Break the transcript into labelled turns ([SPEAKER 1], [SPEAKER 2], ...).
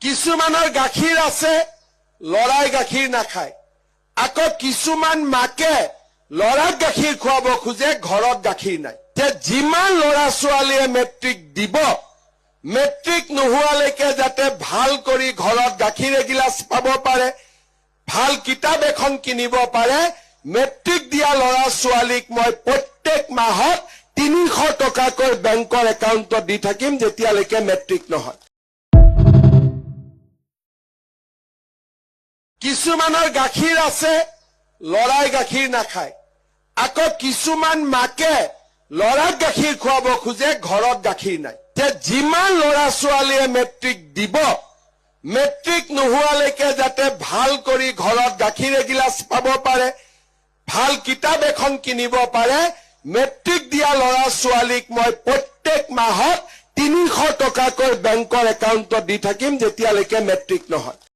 [SPEAKER 1] কিছুমানৰ গাখীৰ আছে লৰাই গাখীৰ নাখায় আকৌ কিছুমান মাকে লৰাক গাখীৰ খুৱাব খোজে ঘৰত গাখীৰ নাই তে যিমান লৰা ছোৱালীয়ে মেট্ৰিক দিব মেট্ৰিক নোহোৱালৈকে যাতে ভাল কৰি ঘৰত গাখীৰ এগিলাচ পাব পাৰে ভাল কিতাপ এখন কিনিব পাৰে মেট্ৰিক দিয়া লৰা ছোৱালীক মই প্ৰত্যেক মাহত 300 টকাকৈ বেংকৰ একাউণ্টত দি থাকিম যেতিয়ালৈকে মেট্ৰিক নহয় কিছুমানৰ গাখীৰ আছে লৰাই গাখীৰ নাখায় আকৌ কিছুমান মাকে লৰাক গাখীৰ খুৱাব খোজে ঘৰত গাখীৰ নাই তে যিমান লৰা ছোৱালীয়ে মেট্ৰিক দিব মেট্ৰিক নোহোৱালৈকে যাতে ভাল কৰি ঘৰত গাখীৰ এগিলাচ পাব পাৰে ভাল কিতাপ এখন কিনিব পাৰে মেট্ৰিক দিয়া লৰা ছোৱালীক মই প্ৰত্যেক মাহত 300 টকাকৈ বেংকৰ একাউণ্টত দি থাকিম যেতিয়ালৈকে মেট্ৰিক নহয়